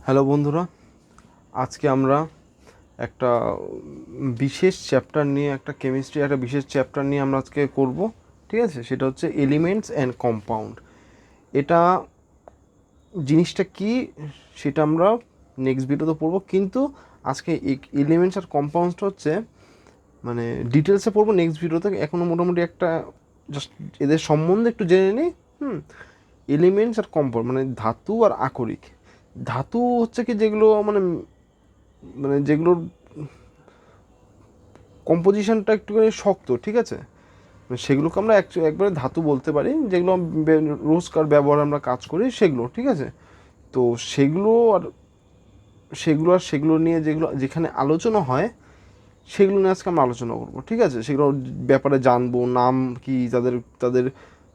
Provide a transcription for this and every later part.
Hello বন্ধুরা, আজকে আমরা একটা বিশেষ চ্যাপ্টার নিয়ে একটা কেমিস্ট্রি একটা বিশেষ চ্যাপ্টার নিয়ে আমরা আজকে করব। ঠিক আছে, সেটা হচ্ছে এলিমেন্টস অ্যান্ড কম্পাউন্ড। এটা জিনিসটা কি সেটা আমরা নেক্সট ভিডিওতে পড়বো, কিন্তু আজকে এলিমেন্টস আর কম্পাউন্ডসটা হচ্ছে মানে ডিটেলসে পড়বো নেক্সট ভিডিওতে। এখনও মোটামুটি একটা জাস্ট এদের সম্বন্ধে একটু জেনে নিই। এলিমেন্টস আর কম্পাউন্ড মানে ধাতু আর আকরিক। ধাতু হচ্ছে কি যেগুলো মানে মানে যেগুলোর কম্পোজিশনটা একটুখানি শক্ত, ঠিক আছে, সেগুলোকে আমরা একবারে ধাতু বলতে পারি, যেগুলো রোজকার ব্যবহার আমরা কাজ করি সেগুলো, ঠিক আছে। তো সেগুলো নিয়ে যেখানে আলোচনা হয় সেগুলো নিয়ে আজকে আমরা আলোচনা করবো, ঠিক আছে। সেগুলোর ব্যাপারে জানবো, নাম কি তাদের, তাদের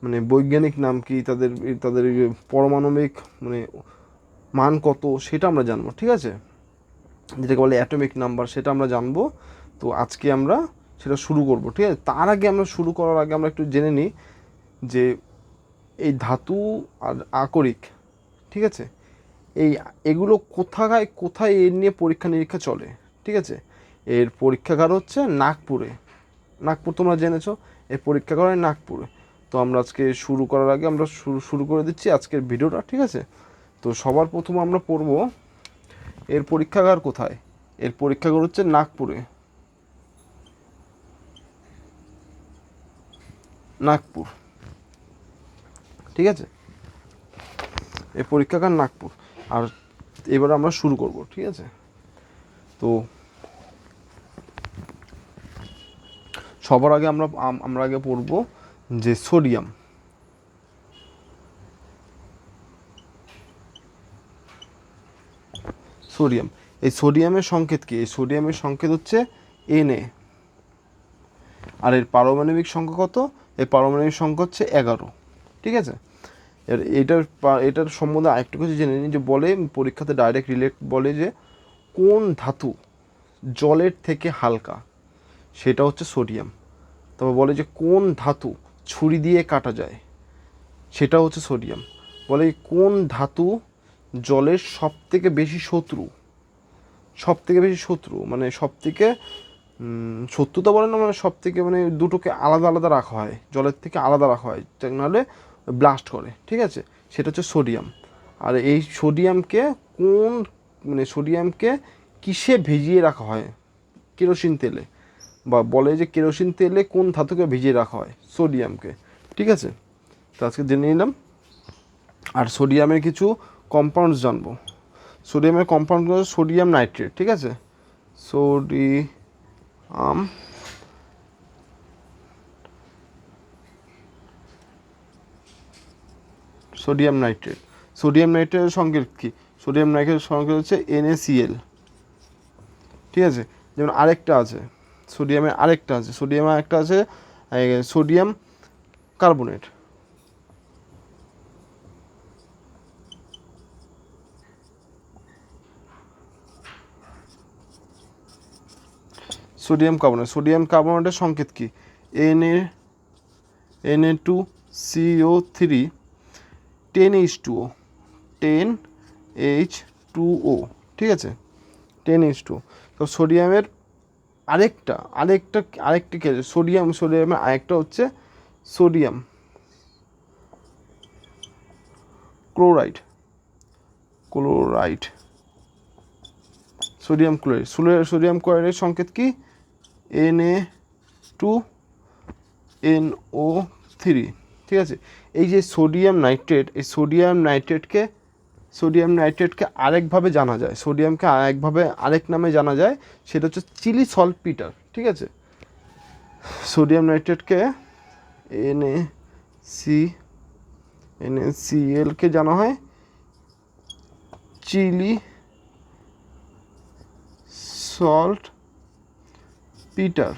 মানে বৈজ্ঞানিক নাম কি, তাদের তাদের পারমাণবিক মানে মান কত সেটা আমরা জানবো, ঠিক আছে। যেটাকে বলে অ্যাটমিক নাম্বার, সেটা আমরা জানবো। তো আজকে আমরা সেটা শুরু করব, ঠিক আছে। তার আগে আমরা শুরু করার আগে আমরা একটু জেনে নিই যে এই ধাতু আর আকরিক, ঠিক আছে, এগুলো কোথায় কোথায় এর নিয়ে পরীক্ষা নিরীক্ষা চলে, ঠিক আছে। এর পরীক্ষাগার হচ্ছে নাগপুরে। নাগপুর তোমরা জেনেছো, এর পরীক্ষাগার হয় নাগপুরে। তো আমরা আজকে শুরু করার আগে আমরা শুরু করে দিচ্ছি আজকের ভিডিওটা, ঠিক আছে। তো সবার প্রথমে আমরা পড়ব এর পরীক্ষাগার কোথায়। এর পরীক্ষাগার হচ্ছে নাগপুরে। নাগপুর, ঠিক আছে, এই পরীক্ষাগার নাগপুর। আর এবার আমরা শুরু করব, ঠিক আছে। তো সবার আগে আমরা আগে পড়ব যে সোডিয়াম। সোডিয়াম, এই সোডিয়ামের সংকেত কি? এই সোডিয়ামের সংকেত হচ্ছে Na। আর এর পারমাণবিক সংখ্যা কত? এই পারমাণবিক সংখ্যা হচ্ছে 11, ঠিক আছে। এটার সম্বন্ধে আরেকটু কিছু জেনে নিই, যে বলে পরীক্ষাতে ডাইরেক্ট রিলেট বলে যে কোন ধাতু জলের থেকে হালকা, সেটা হচ্ছে সোডিয়াম। তবে বলে যে কোন ধাতু ছুরি দিয়ে কাটা যায়, সেটা হচ্ছে সোডিয়াম। বলে কোন ধাতু জলের সবথেকে বেশি শত্রু, সবথেকে বেশি শত্রু মানে সবথেকে শত্রুতা বলে না, মানে সবথেকে মানে দুটোকে আলাদা আলাদা রাখা হয়, জলের থেকে আলাদা রাখা হয়, নাহলে ব্লাস্ট করে, ঠিক আছে, সেটা হচ্ছে সোডিয়াম। আর এই সোডিয়ামকে কোন মানে সোডিয়ামকে কিসে ভিজিয়ে রাখা হয়? কেরোসিন তেলে, বা বলে যে কেরোসিন তেলে কোন ধাতুকে ভিজিয়ে রাখা হয়? সোডিয়ামকে, ঠিক আছে। তো আজকে জেনে নিলাম। আর সোডিয়ামের কিছু কম্পাউন্ডস জানবো। সোডিয়ামের কম্পাউন্ডগুলো সোডিয়াম নাইট্রেট, ঠিক আছে। Sodium sodium nitrate. সোডিয়াম নাইট্রেটের সংকেত কী? সোডিয়াম নাইট্রেটের সংকেত হচ্ছে NaCl, ঠিক আছে। যেমন আরেকটা আছে সোডিয়ামের, আরেকটা আছে সোডিয়াম কার্বনেট। সোডিয়াম কার্বনেটের সংকেত কি? Na2CO3 10H2O, 10H2O, ঠিক আছে, 10H2O। তো সোডিয়ামের আরেকটা আরেকটা আরেকটি কি আছে? সোডিয়ামের আরেকটা হচ্ছে sodium chloride. Chloride sodium chloride. Sodium ক্লোরাইডের সংকেত কি? Na2NO3, ঠিক আছে। এই যে সোডিয়াম নাইট্রেট, এই সোডিয়াম নাইট্রেটকে আরেকভাবে জানা যায়, সোডিয়ামকে আরেক নামে জানা যায়, সেটা হচ্ছে চিলি সলপিটার, ঠিক আছে। সোডিয়াম নাইট্রেটকে NaCl কে জানা হয় চিলি সল্ট পিটার,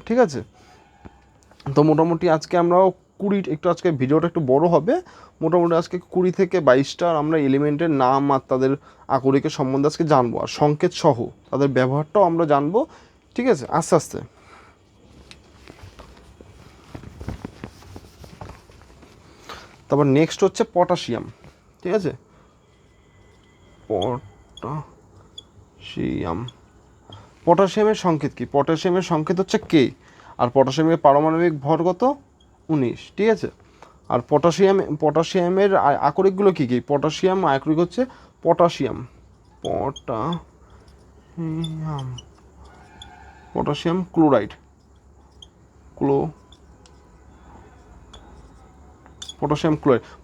ঠিক আছে। তো মোটামুটি আজকে আমরাও একটু আজকে ভিডিওটা একটু বড় হবে, মোটামুটি আজকে 20 থেকে 22টা আমরা এলিমেন্টের নাম আর তাদের আকরিকের সম্বন্ধে আজকে জানবো, আর সংকেত সহ তাদের ব্যবহারটাও আমরা জানবো, ঠিক আছে, আস্তে আস্তে। তারপর নেক্সট হচ্ছে পটাশিয়াম, ঠিক আছে, পটাশিয়াম। পটাশিয়ামের সংকেত কি? পটাশিয়ামের সংকেত হচ্ছে কে, আর পটাশিয়ামের পারমাণবিক ভর কত? 19, ঠিক আছে। আর পটাশিয়ামের আকরিকগুলো কী কী? পটাশিয়াম আকরিক হচ্ছে পটাশিয়াম, পটাশিয়াম ক্লোরাইড,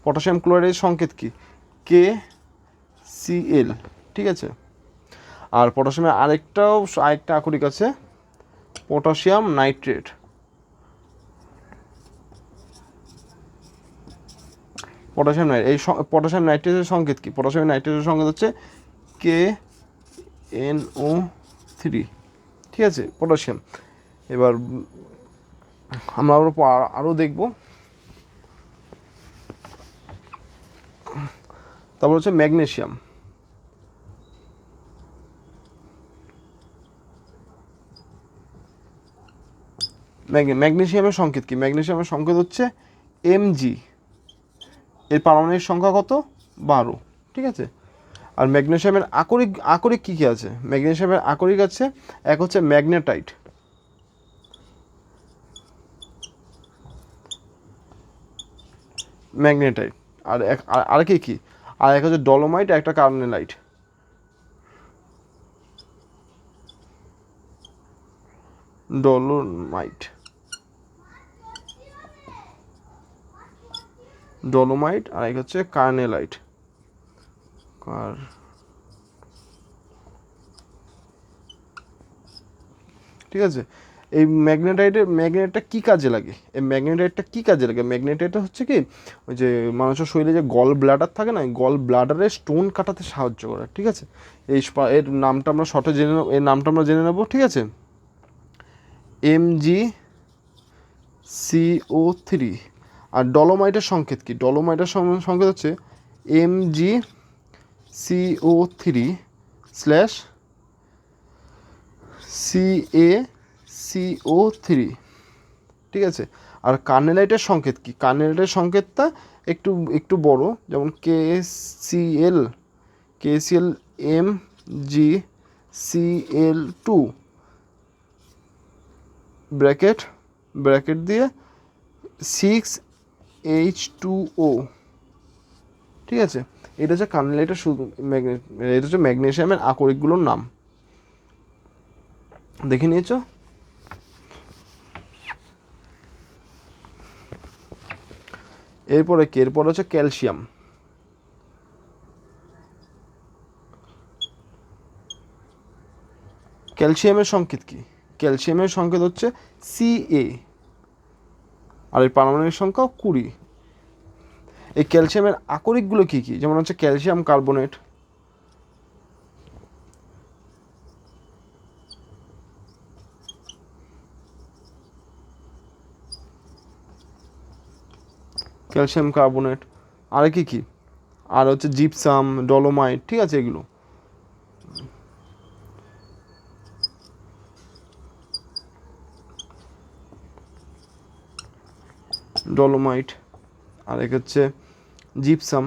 পটাশিয়াম ক্লোরাইডের সংকেত কি? KCl, ঠিক আছে। আর পটাশিয়ামের আরেকটা আকরিক আছে, পটাশিয়াম নাইট্রেট, পটাশিয়াম নাইট্রেটের সংকেত কি? পটাশিয়াম নাইট্রেটের সংকেত হচ্ছে KNO3, ঠিক আছে, পটাশিয়াম। এবার আমরা আরও দেখব। তারপর হচ্ছে ম্যাগনেসিয়াম। ম্যাগনেসিয়ামের সংকেত কি? ম্যাগনেসিয়ামের সংকেত হচ্ছে Mg, এর পারমাণবিক সংখ্যা কত? 12, ঠিক আছে। আর ম্যাগনেসিয়ামের আকরিক কী কী আছে? ম্যাগনেসিয়ামের আকরিক আছে, এক হচ্ছে ম্যাগনেটাইট, আর কি আর এক হচ্ছে ডলোমাইট, একটা কার্নেলাইট। ডলোমাইট আর এক হচ্ছে কার্নেলাইট। ঠিক আছে। এই ম্যাগনেটটা কী কাজে লাগে? ম্যাগনেটাইটটা হচ্ছে কি, ওই যে মানুষের শরীরে যে গল ব্লাডার থাকে না, গল ব্লাডারে স্টোন কাটাতে সাহায্য করে, ঠিক আছে। এর নামটা আমরা জেনে নেব, ঠিক আছে। MgCO3। আর ডলোমাইটের সংকেত কি? ডলোমাইটের সংকেত হচ্ছে MgCO3/CaCO3, ঠিক আছে। আর কার্নেলাইটের সংকেত কি? কার্নেলাইটের সংকেতটা একটু বড়, যেমন KCl MgCl2 ব্র্যাকেট দিয়ে 6H2O, ঠিক আছে। এটা হচ্ছে কার্নেলাইটের এটা হচ্ছে ম্যাগনেসিয়ামের আকরিকগুলোর নাম। দেখে নিয়েছো? এরপর হচ্ছে ক্যালসিয়াম। ক্যালসিয়ামের সংকেত কি? ক্যালসিয়ামের সংকেত হচ্ছে Ca, আর এর পারমাণবিক সংখ্যা 20। এই ক্যালসিয়ামের আকরিকগুলো কী কী? যেমন হচ্ছে ক্যালসিয়াম কার্বনেট, আর কি আর হচ্ছে জিপসাম, ডলোমাইট, ঠিক আছে, এগুলো। ডলোমাইট আর এক হচ্ছে জিপসাম।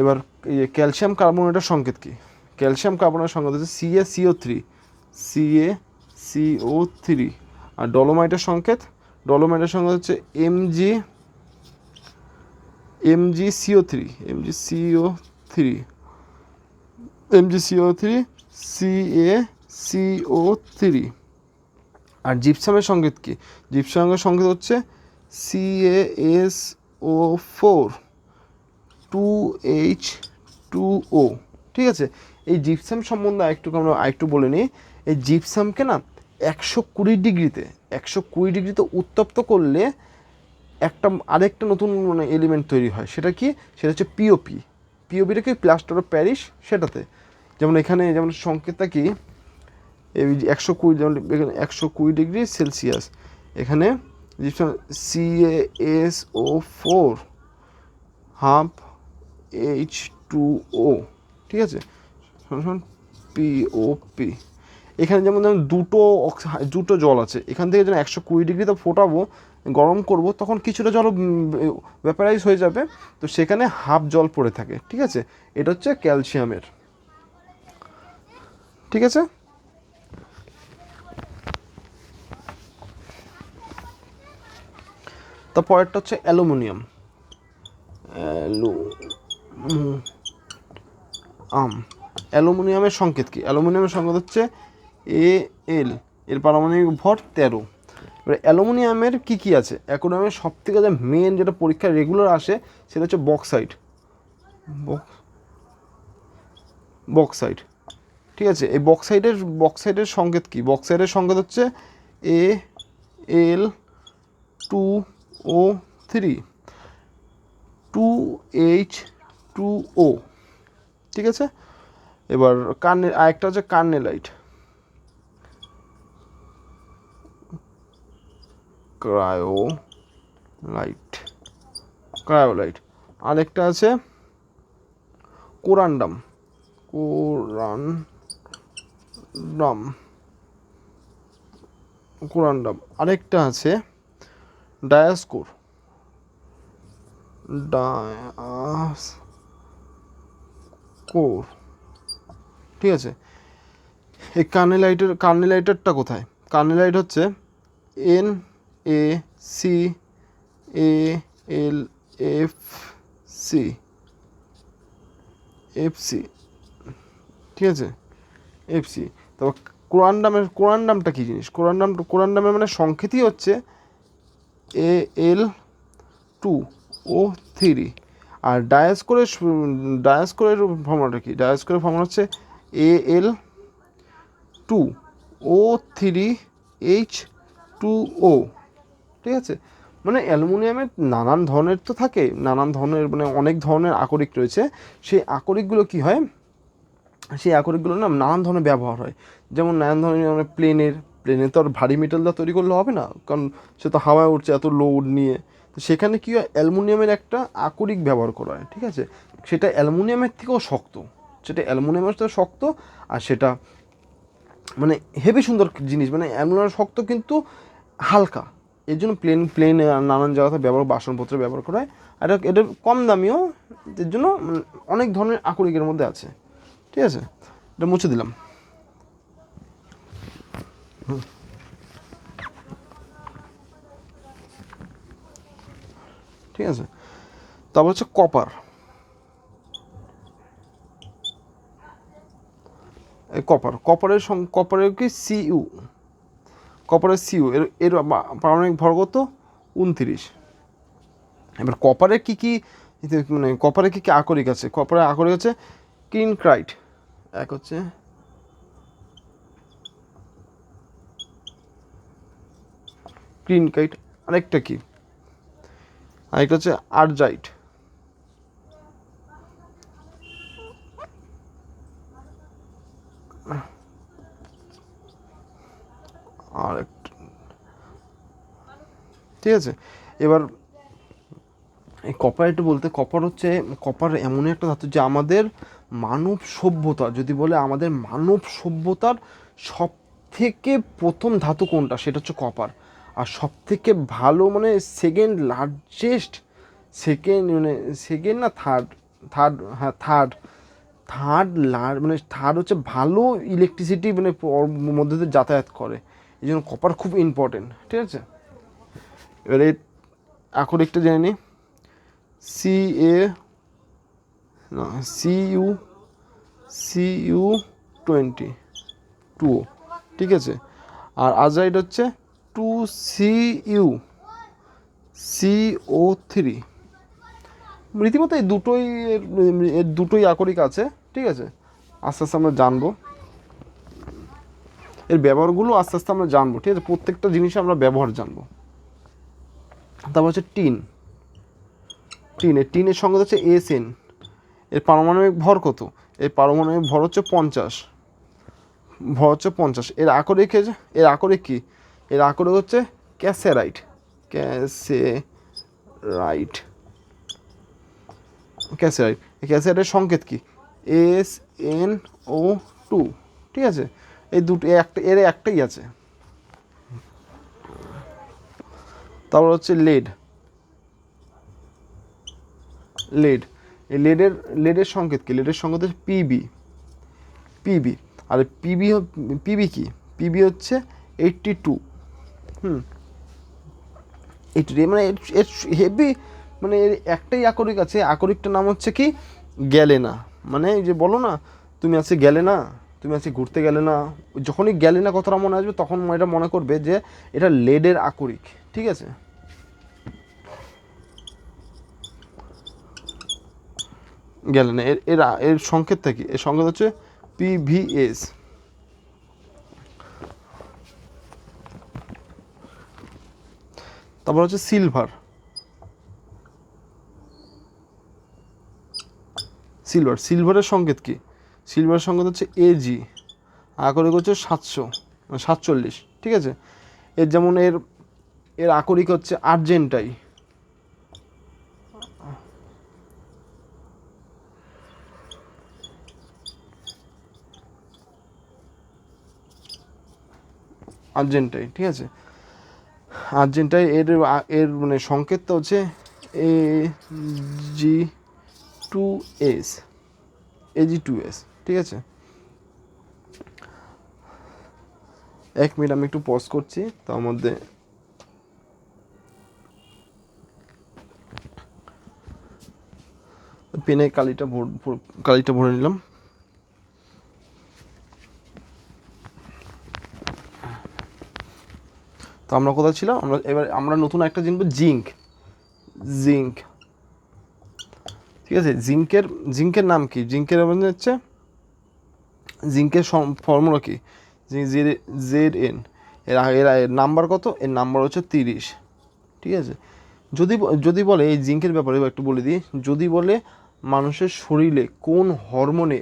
এবার ক্যালসিয়াম কার্বনেটের সংকেত কি? ক্যালসিয়াম কার্বনেটের সংকেত হচ্ছে CaCO3। আর ডলোমাইটের সংকেত হচ্ছে MgCO3 আর জিপসামের সংকেত কি? জিপসামের সংকেত হচ্ছে CaSO4/2H2O, ঠিক আছে। এই জিপসাম সম্বন্ধে আরেকটু বলে নিই। এই জিপসামকে না 120 ডিগ্রিতে উত্তপ্ত করলে আরেকটা নতুন এলিমেন্ট তৈরি হয়। সেটা কি? সেটা হচ্ছে পিওপিটা কি? প্লাস্টার অফ প্যারিস, সেটাতে। যেমন এখানে সংকেতটা কি, এই 120, যেমন এখানে 120 ডিগ্রি সেলসিয়াস, এখানে CaSO4/2H2O, ঠিক আছে, POP। এখানে যেমন দুটো জল আছে, এখান থেকে যেন 120 ডিগ্রিতে ফোটাবো, গরম করব, তখন কিছুটা জল ভ্যাপারাইজ হয়ে যাবে, তো সেখানে হাফ জল পড়ে থাকে, ঠিক আছে। এটা হচ্ছে ক্যালসিয়ামের, ঠিক আছে। তারপরেরটা হচ্ছে অ্যালুমিনিয়াম। অ্যালুমিনিয়ামের সংকেত কি? অ্যালুমিনিয়ামের সংকেত হচ্ছে Al, এর পারমাণবিক ভর 13। এবার অ্যালুমিনিয়ামের কী আছে? অ্যালুমিনিয়ামের সব থেকে যে মেন যেটা পরীক্ষায় রেগুলার আসে সেটা হচ্ছে বক্সাইট, ঠিক আছে। এই বক্সাইটের সংকেত কি? বক্সাইটের সংকেত হচ্ছে Al2O3 2H2O, ঠিক আছে। এবার আরেকটা হচ্ছে কার্নেলাইট, ক্রায়োলাইট। আরেকটা আছে কোরান্ডাম, আরেকটা আছে ডায়াস্কোর, ঠিক আছে। এই কার্নেলাইটারটা কোথায়? কার্নেলাইট হচ্ছে NaCalFC, ঠিক আছে, এফসি। তারপর কোরান্ডামটা কী জিনিস? কোরান্ডামের মানে সংকেতই হচ্ছে Al2O3। আর ডায়াস্কোরের ফর্মুলাটা কি? ডায়াস্কোরের ফর্মুলা হচ্ছে Al2O3H2O, ঠিক আছে। মানে অ্যালুমিনিয়ামের নানান ধরনের তো থাকে, নানান ধরনের মানে অনেক ধরনের আকরিক রয়েছে। সেই আকরিকগুলো কী হয়, সেই আকরিকগুলো না নানান ধরনের ব্যবহার হয়। যেমন নানান ধরনের প্লেনে তো আর ভারী মেটালটা তৈরি করলে হবে না, কারণ সে তো হাওয়ায় উঠছে এত লোড নিয়ে। তো সেখানে কী হয়, অ্যালুমিনিয়ামের একটা আকরিক ব্যবহার করা হয়, ঠিক আছে। সেটা অ্যালুমিনিয়ামের থেকেও শক্ত, আর সেটা মানে হেভি সুন্দর জিনিস। মানে অ্যালুমিনিয়াম শক্ত কিন্তু হালকা, এর জন্য প্লেনে নানান জায়গাতে বাসনপত্রে ব্যবহার করা হয়। আর এটা কম দামিও, এর জন্য অনেক ধরনের আকরিকের মধ্যে আছে, ঠিক আছে। এটা মুছে দিলাম। ঠিক আছে। তারপর হচ্ছে কপারের কি সিইউ এর পারমাণবিক ভর কত? 29। এবার কপারের কী মানে কপারের কী আকরিক আছে? কপারের আকরিক আছে ক্রিনক্রাইট, এক হচ্ছে ক্রিনকাইট, আরেকটা হচ্ছে আরজাইট, ঠিক আছে। এবার এই কপার এমন একটা ধাতু যে আমাদের মানব সভ্যতা, যদি বলে আমাদের মানব সভ্যতার সব থেকে প্রথম ধাতু কোনটা, সেটা হচ্ছে কপার। আর সব থেকে ভালো মানে সেকেন্ড লার্জেস্ট, থার্ড হচ্ছে ভালো ইলেকট্রিসিটি মানে মধ্যে দিয়ে যাতায়াত করে, এই জন্য কপার খুব ইম্পর্টেন্ট, ঠিক আছে। এবারে আকরিকটা জেনে নিই। Cu22, ঠিক আছে। আর আজরাইড হচ্ছে 2Cu CO3। রীতিমতো এই দুটোই আকরিক আছে, ঠিক আছে। আস্তে আস্তে আমরা জানবো এর ব্যবহারগুলো, ঠিক আছে। প্রত্যেকটা জিনিসে আমরা ব্যবহার জানবো। তারপর হচ্ছে টিনের সঙ্গে হচ্ছে SN, এর পারমাণবিক ভর কত? এর পারমাণবিক ভর হচ্ছে 50। এর আকরিক কি? এর আকরিক হচ্ছে ক্যাসেরাইট। ক্যাসেরাইটের সংকেত কি? SnO2, ঠিক আছে। এই দুটো এর একটাই আছে। তারপর হচ্ছে লেড। এই লেডের সংকেত কি? লেডের সংকেত হচ্ছে পিবি। আর পিবি কি? পিবি হচ্ছে 82। 82 মানে এর হেভি, মানে এর একটাই আকরিক আছে, আকরিকটার নাম হচ্ছে কি? গ্যালেনা। মানে এই যে বলো না, তুমি আজকে গেলে না, তুমি আজকে ঘুরতে গেলে না, যখনই গ্যালেনা কথাটা মনে আসবে তখন এটা মনে করবে যে এটা লেডের আকরিক, ঠিক আছে? গ্যালেনা এর এর এর সংকেতটা কি? এর সংকেত হচ্ছে পিভিএস। তারপর হচ্ছে সিলভারের সংকেত কি? সিলভারের সংকেত হচ্ছে এজি, আকরিক হচ্ছে 747, ঠিক আছে? এর যেমন এর আকরিক হচ্ছে আর্জেন্টাই। ঠিক আছে? আর্জেন্টাই এর এর মানে সংকেতটা হচ্ছে AG2S। ঠিক আছে? 1 মিনিট আমি একটু পজ করছি, তার মধ্যে পেনে কালিটা ভরে নিলাম। তো আমরা কোথায় ছিলাম? আমরা নতুন একটা জিনিস, জিঙ্ক। ঠিক আছে? জিঙ্কের নাম কি? জিঙ্কের মানে হচ্ছে জিঙ্কের ফর্মুলা কি? ZN। এর নাম্বার কত? এর নাম্বার হচ্ছে 30, ঠিক আছে? যদি বলে এই জিঙ্কের ব্যাপারে একটু বলে দিই, যদি বলে মানুষের শরীরে কোন হরমোনে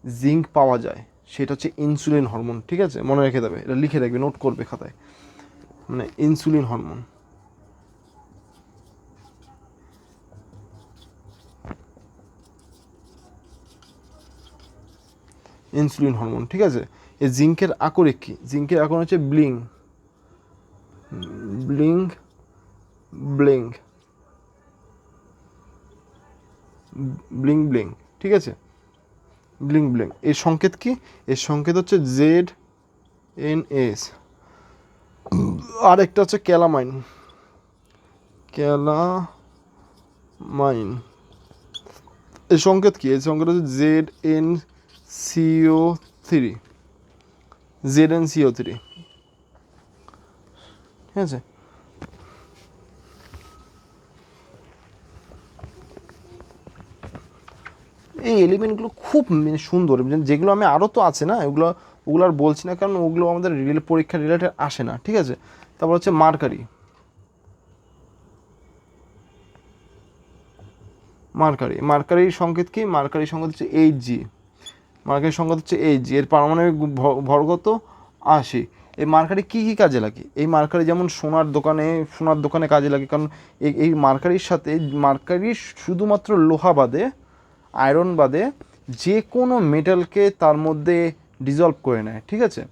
জিঙ্ক পাওয়া যায়, সেটা হচ্ছে ইনসুলিন হরমোন, ঠিক আছে? মনে রেখে দেবে, এটা লিখে রাখবে, নোট করবে খাতায়, মানে ইনসুলিন হরমোন। ঠিক আছে? এই জিঙ্কের আকরিক কি? জিঙ্কের আকরিক হচ্ছে ব্লিং, ঠিক আছে? ব্লিং। এর সংকেত কি? এর সংকেত হচ্ছে ZNS। আর একটা হচ্ছে ক্যালামাইন। এর সংকেত কি? এর সংকেত হচ্ছে ZnCO3। ঠিক আছে? এই এলিমেন্টগুলো খুব সুন্দর, যেগুলো আমি আরও তো আছে না, ওগুলো আর বলছি না, কারণ ওগুলো আমাদের পরীক্ষা রিলেটেড আসে না, ঠিক আছে? তারপর হচ্ছে মার্কারির সংকেত কি? মার্কারির সংকেত হচ্ছে Hg। এর পারমাণবিক ভর কত? 80। এই মার্কারি কী কাজে লাগে? এই মার্কারি যেমন সোনার দোকানে কাজে লাগে, কারণ এই মার্কারির শুধুমাত্র লোহা বাদে, আয়রন বাদে যে কোনো মেটালকে তার মধ্যে ডিজলভ করে নেয়, ঠিক আছে?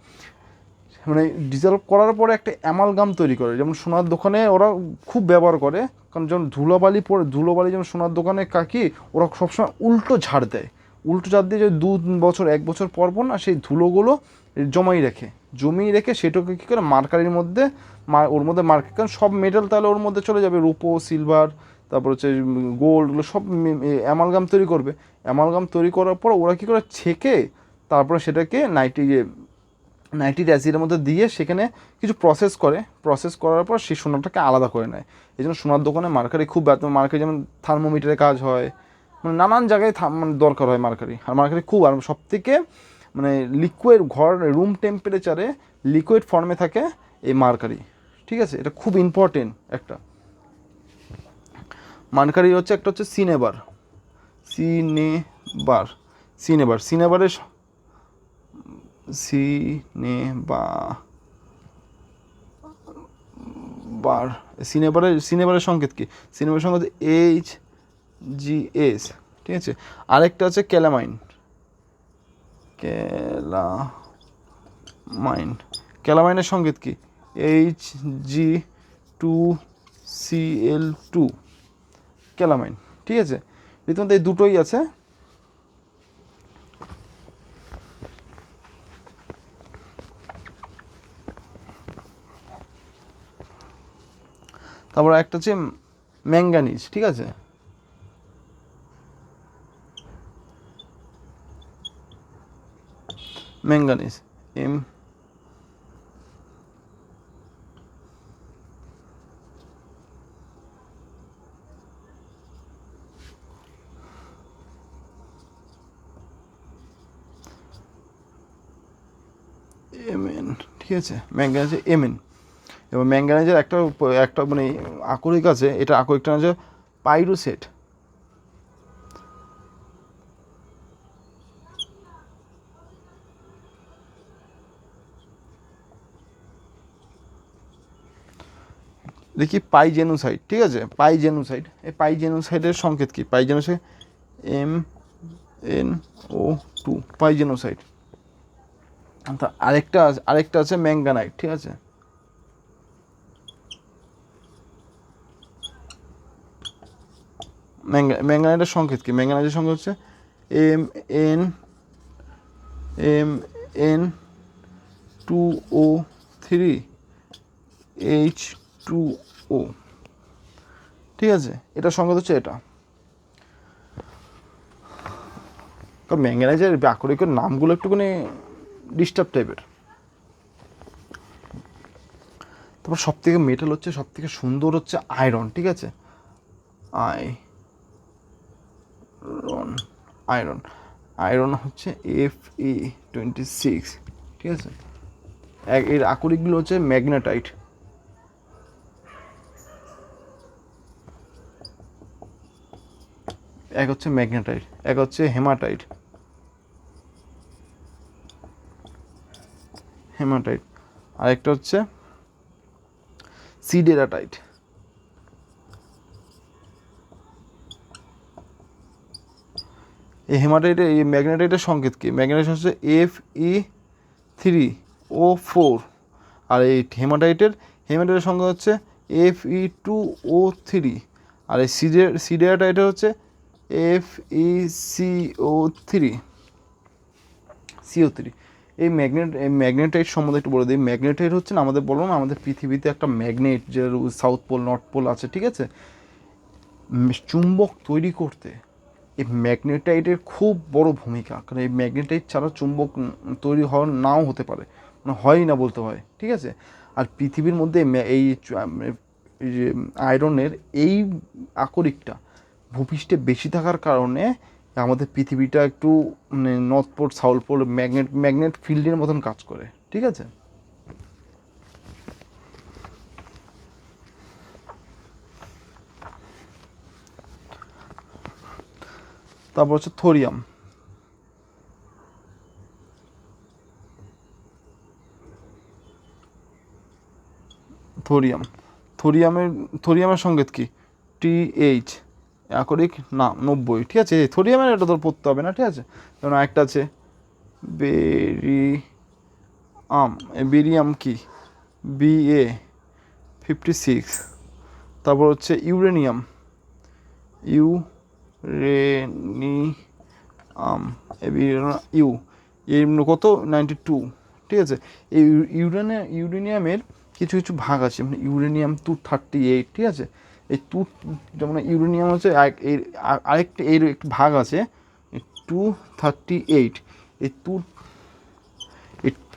মানে ডিজলভ করার পরে একটা অ্যামালগাম তৈরি করে, যেমন সোনার দোকানে ওরা খুব ব্যবহার করে, কারণ যখন ধুলোবালি যেমন সোনার দোকানে ওরা সবসময় উল্টো ঝাড় দিয়ে যদি 2 বছর 1 বছর পর না সেই ধুলোগুলো জমিয়ে রেখে সেটাকে কী করে মার্কারির মধ্যে ওর মধ্যে কারণ সব মেটাল তাহলে ওর মধ্যে চলে যাবে, রূপো, সিলভার, তারপর হচ্ছে গোল্ডগুলো সব অ্যামালগাম তৈরি করবে। অ্যামালগাম তৈরি করার পর ওরা কী করে ছেঁকে তারপরে সেটাকে নাইট্রিক অ্যাসিডের মধ্যে দিয়ে সেখানে কিছু প্রসেস করার পর সেই সোনাটাকে আলাদা করে নেয়। এই জন্য সোনার দোকানে মার্কারি খুব মার্কারি যেমন থার্মোমিটারে কাজ হয়, মানে নানান জায়গায় দরকার হয় মার্কারি। আর মার্কারি খুব, আর সবথেকে মানে রুম টেম্পারেচারে লিকুইড ফর্মে থাকে এই মার্কারি, ঠিক আছে? এটা খুব ইম্পর্টেন্ট একটা। মার্কারি হচ্ছে একটা হচ্ছে সিনেবারের সিনেবারের সংকেত কি? সিনেবারের সংকেত HGS, ঠিক আছে? আরেকটা হচ্ছে ক্যালামাইন। মাইন। ক্যালামাইনের সংকেত কি? Hg2Cl2 calamine. ঠিক আছে, রীতিমতো এই দুটোই আছে। তারপর একটা হচ্ছে ম্যাঙ্গানিজ। ঠিক আছে, ম্যাঙ্গানিজ Mn। ঠিক আছে, ম্যাঙ্গানিজ Mn। এবং ম্যাঙ্গানিজের একটা মানে আকরিক আছে, এটা আকরিকটা হচ্ছে পাইরোসেট। দেখি পাইজেনোসাইড। ঠিক আছে, পাইজেনোসাইড, এই পাইজেনোসাইডের সংকেত কি? পাইজেনোসাইড MnO2 পাইজেনোসাইড। আরেকটা আছে ম্যাঙ্গানাইট। ঠিক আছে, ম্যাঙ্গানাইটের সংকেত কি? ম্যাঙ্গানাইটের সংকেত হচ্ছে Mn2O3H2O। ঠিক আছে, এটা সংকেত হচ্ছে এটা। কারণ ম্যাঙ্গানাইজের আকরিকের নামগুলো একটুখানি ডিস্টার্ব টাইপের। তারপর সবথেকে মেটাল হচ্ছে, সবথেকে সুন্দর হচ্ছে আয়রন। ঠিক আছে, আয়রন হচ্ছে Fe26। ঠিক আছে, এর আকরিকগুলো হচ্ছে ম্যাগনেটাইট। এক হচ্ছে ম্যাগনেটাইট, এক হচ্ছে হেমাটাইট। আরেকটা হচ্ছে সিডেরাটাইট। এই হেমাটাইটের এই ম্যাগনেটাইটের সংকেত কি? ম্যাগনেটাইট হচ্ছে Fe3O4। আর এই হেমাটাইটের সংকেত হচ্ছে Fe2O3। আর এই সিডেরাটাইটের হচ্ছে FeCO3। এই ম্যাগনেটাইট সম্বন্ধে একটু বলে দিই। ম্যাগনেটাইট হচ্ছে না, আমাদের বললাম আমাদের পৃথিবীতে একটা ম্যাগনেট, যে সাউথ পোল নর্থ পোল আছে। ঠিক আছে, চুম্বক তৈরি করতে এই ম্যাগনেটাইটের খুব বড় ভূমিকা। কারণ এই ম্যাগনেটাইট ছাড়া চুম্বক তৈরি হওয়ার নাও হতে পারে, মানে হয়ই না বলতে হয়। ঠিক আছে, আর পৃথিবীর মধ্যে এই যে আয়রনের এই আকরিকটা ভূপৃষ্ঠে বেশি থাকার কারণে আমাদের পৃথিবীটা একটু মানে north pole south pole magnet ফিল্ডের মতন কাজ করে। ঠিক আছে, তারপর হচ্ছে থোরিয়াম। থোরিয়ামের সংকেত কি? TH আকরিক না 90। ঠিক আছে, থোরিয়ামের এটা তোর পড়তে হবে না। ঠিক আছে, যেমন একটা আছে বেরিয়াম কি? Ba56। তারপর হচ্ছে ইউরেনিয়াম এর কত? 92। ঠিক আছে, এই ইউরেনিয়ামের কিছু কিছু ভাগ আছে, মানে ইউরেনিয়াম 238। ঠিক আছে, এই যেমন ইউরেনিয়াম হচ্ছে আরেকটা এর একটু ভাগ আছে 238। এই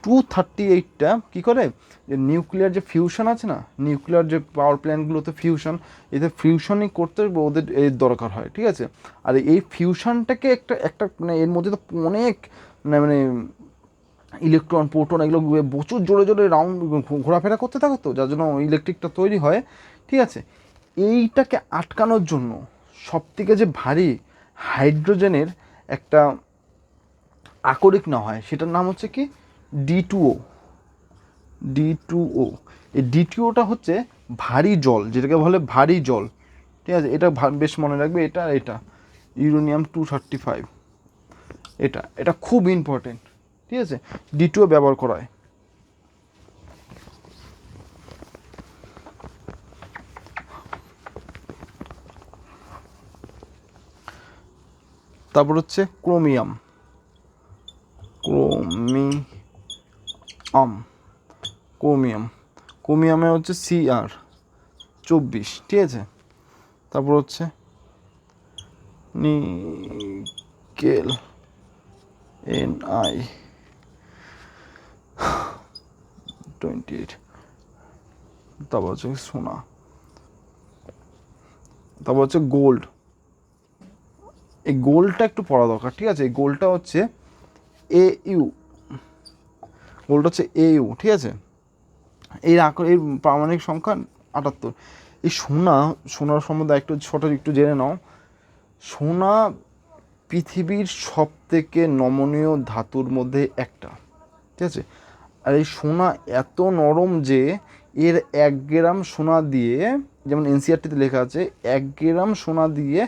238টা কী করে? যে নিউক্লিয়ার যে ফিউশন আছে না, নিউক্লিয়ার যে পাওয়ার প্ল্যান্টগুলোতে ফিউশন, এতে ফিউশনই করতে ওদের এর দরকার হয়। ঠিক আছে, আর এই ফিউশনটাকে একটা মানে এর মধ্যে তো অনেক মানে ইলেকট্রন প্রোটন এগুলো প্রচুর জোরে জোরে রাউন্ড ঘোরাফেরা করতে থাকে, তো যার জন্য ইলেকট্রিকটা তৈরি হয়। ঠিক আছে, এইটাকে আটকানোর জন্য সবথেকে যে ভারী হাইড্রোজেনের একটা আকরিক না হয়, সেটার নাম হচ্ছে কি? D2O। এই D2Oটা হচ্ছে ভারী জল, যেটাকে বলে ভারী জল। ঠিক আছে, এটা বেশ মনে রাখবে। এটা ইউরেনিয়াম 235। এটা খুব ইম্পর্টেন্ট। ঠিক আছে, D2O ব্যবহার করা হয়। তারপর হচ্ছে ক্রোমিয়াম, ক্রোমিয়াম ক্রোমিয়াম ক্রোমিয়ামে হচ্ছে Cr 24, ঠিক আছে। তারপর হচ্ছে নিকেল, Ni28। তারপর হচ্ছে সোনা, তারপর হচ্ছে গোল্ড। এই গোল্ডটা একটু পড়া দরকার, ঠিক আছে। এই গোল্ডটা হচ্ছে Au, গোল্ড হচ্ছে Au, ঠিক আছে। এর পারমাণবিক সংখ্যা 78। এই সোনার সম্বন্ধে একটু একটু জেনে নাও। সোনা পৃথিবীর সব থেকে নমনীয় ধাতুর মধ্যে একটা, ঠিক আছে। আর এই সোনা এত নরম যে এর 1 গ্রাম সোনা দিয়ে, যেমন এনসিআরটিতে লেখা আছে 1 গ্রাম সোনা দিয়ে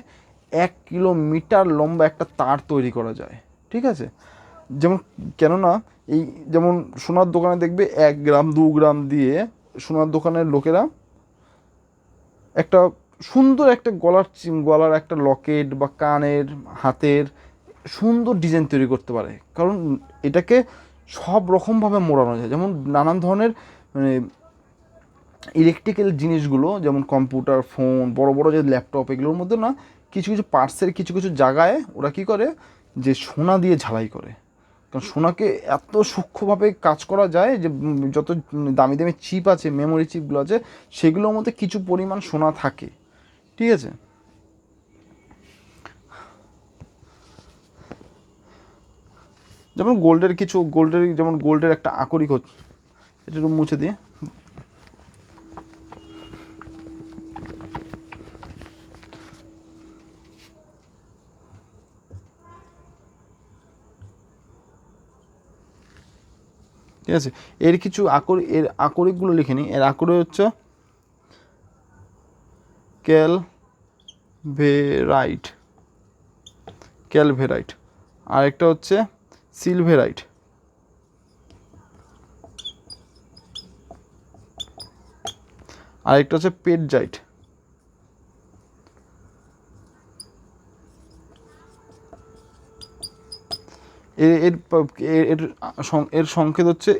1 কিলোমিটার লম্বা একটা তার তৈরি করা যায়, ঠিক আছে। যেমন কেননা এই যেমন সোনার দোকানে দেখবে 1 গ্রাম 2 গ্রাম দিয়ে সোনার দোকানের লোকেরা একটা সুন্দর একটা গলার একটা লকেট বা কানের, হাতের সুন্দর ডিজাইন তৈরি করতে পারে, কারণ এটাকে সব রকমভাবে মোড়ানো যায়। যেমন নানান ধরনের মানে ইলেকট্রিক্যাল জিনিসগুলো, যেমন কম্পিউটার, ফোন, বড় বড় যে ল্যাপটপ, এগুলোর মধ্যে না কিছু কিছু পার্টসের কিছু কিছু জায়গায় ওরা কী করে যে সোনা দিয়ে ঝালাই করে। কারণ সোনাকে এত সূক্ষ্মভাবে কাজ করা যায় যে যত দামি দামি চিপ আছে, মেমোরি চিপগুলো আছে, সেগুলোর মধ্যে কিছু পরিমাণ সোনা থাকে, ঠিক আছে। যেমন গোল্ডের একটা আকরিক হচ্ছে, এটা একটু মুছে দিয়ে, ঠিক আছে। এর কিছু আকরিকগুলো লিখে নিই। এর আকরিক হচ্ছে ক্যালভেরাইট, আরেকটা হচ্ছে সিলভেরাইট, আরেকটা হচ্ছে পেটজাইট, এর সংকেত হচ্ছে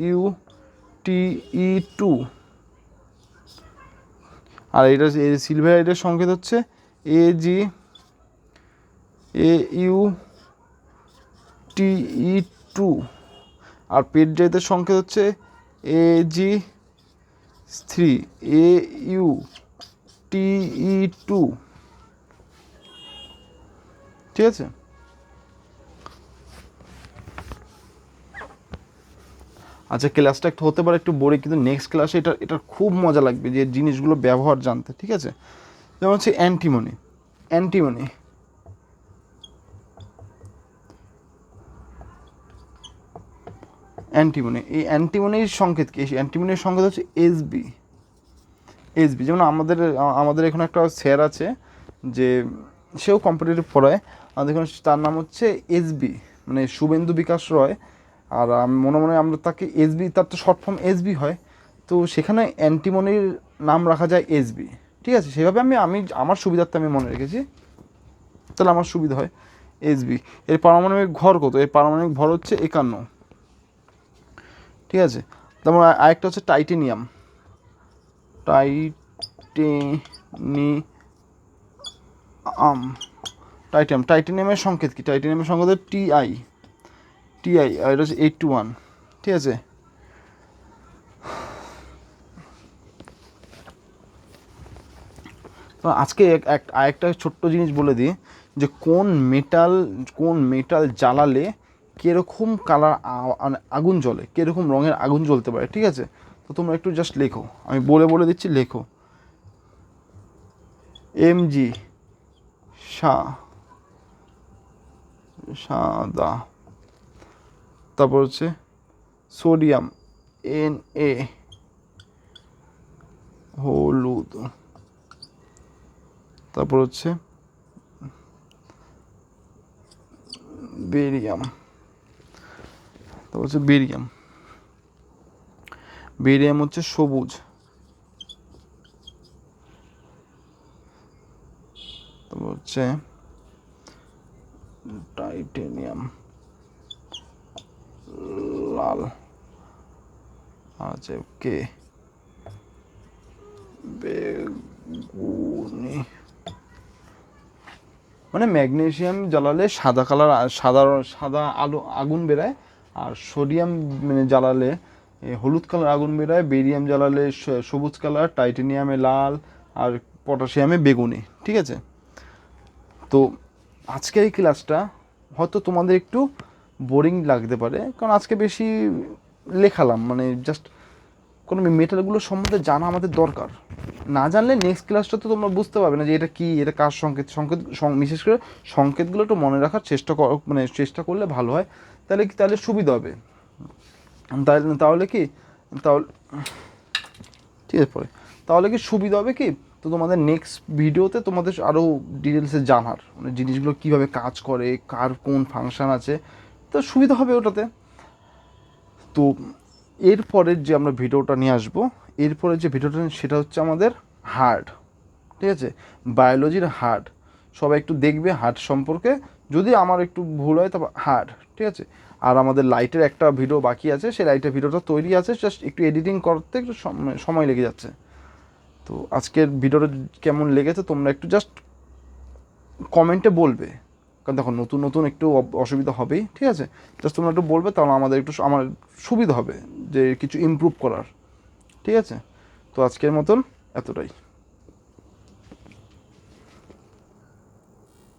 AuTe2। আর এটা সিলভারাইটের সংকেত হচ্ছে AuTe2। আর পেটজাইটের সংকেত হচ্ছে Ag3 ঠিক আছে। আচ্ছা, ক্লাসটা একটু হতে পারে একটু বোরিং, কিন্তু নেক্সট ক্লাসে এটার খুব মজা লাগবে যে জিনিসগুলো ব্যবহার জানতে, ঠিক আছে। যেমন হচ্ছে অ্যান্টিমনি। এই অ্যান্টিমনির সংকেত কি? অ্যান্টিমনির সংকেত হচ্ছে এসবি। যেমন আমাদের এখানে একটা স্যার আছে যে সেও কম্পিটিটিভ পড়ায়, আমাদের এখানে তার নাম হচ্ছে এসবি, মানে শুভেন্দু বিকাশ রয়। আর মনে মনে আমরা তাকে এসবি, তার তো শর্ট ফর্ম এসবি হয়, তো সেখানে অ্যান্টিমনির নাম রাখা যায় এসবি, ঠিক আছে। সেভাবে আমি আমার সুবিধার্থে আমি মনে রেখেছি, তাহলে আমার সুবিধা হয়। এসবি এর পারমাণবিক ভর কত? এর পারমাণবিক ভর হচ্ছে 51, ঠিক আছে। তারপর আরেকটা হচ্ছে টাইটেনিয়াম। টাইটেনিয়ামের সংকেত কি? টাইটেনিয়ামের সংকেত হচ্ছে টিআই, আর এটা হচ্ছে 81, ঠিক আছে। তো আজকে আরেকটা ছোট্ট জিনিস বলে দিই যে কোন মেটাল জ্বালালে কীরকম কালার আগুন জ্বলে, কীরকম রঙের আগুন জ্বলতে পারে, ঠিক আছে। তো তোমরা একটু জাস্ট লেখো, আমি বলে দিচ্ছি, লেখো। Mg সাদা, তারপর হচ্ছে সোডিয়াম Na হলুদ, তারপর হচ্ছে বেরিয়াম, বেরিয়াম হচ্ছে সবুজ, তারপর হচ্ছে টাইটেনিয়াম লাল, আচ্ছা ওকে, বেগুনি, মানে ম্যাগনেসিয়াম জ্বালালে সাদা কালার, সাদা আলো আগুন বেরায়, আর সোডিয়াম মানে জ্বালালে হলুদ কালার আগুন বেরায়, বেরিয়াম জ্বালালে সবুজ কালার, টাইটেনিয়ামে লাল, আর পটাশিয়ামে বেগুনি। ঠিক আছে, তো আজকের এই ক্লাসটা হয়তো তোমাদের একটু বোরিং লাগতে পারে, কারণ আজকে বেশি লেখালাম, মানে জাস্ট কোনো মেটালগুলো সম্বন্ধে জানা আমাদের দরকার। না জানলে নেক্সট ক্লাসটা তো তোমরা বুঝতে পারবে না যে এটা কী, এটা কার সংকেত। বিশেষ করে সংকেতগুলো একটু মনে রাখার চেষ্টা মানে চেষ্টা করলে ভালো হয়, তাহলে সুবিধা হবে। তাহলে কি, তাহলে ঠিক আছে পরে, তাহলে কি সুবিধা হবে কি, তো তোমাদের নেক্সট ভিডিওতে তোমাদের আরও ডিটেলসে জানার, মানে জিনিসগুলো কীভাবে কাজ করে, কার কোন ফাংশান আছে, তো সুবিধা হবে ওটাতে। তো এরপরের যে আমরা ভিডিওটা নিয়ে আসবো, এরপরে যে ভিডিওটা সেটা হচ্ছে আমাদের হার্ট। ঠিক আছে, বায়োলজির হার্ট, সবাই একটু দেখবে হার্ট সম্পর্কে, যদি আমার একটু ভুল হয় তবে হার্ট। ঠিক আছে, আর আমাদের লাইটের একটা ভিডিও বাকি আছে, সেই লাইটের ভিডিওটা তৈরি আছে, জাস্ট একটু এডিটিং করতে একটু সময় লেগে যাচ্ছে। তো আজকের ভিডিওটা কেমন লেগেছে তোমরা একটু জাস্ট কমেন্টে বলবে, কারণ দেখো নতুন নতুন একটু অসুবিধা হবেই। ঠিক আছে, জাস্ট তোমরা একটু বলবে, তাহলে আমাদের একটু আমার সুবিধা হবে যে কিছু ইমপ্রুভ করার। ঠিক আছে, তো আজকের মতন এতটাই।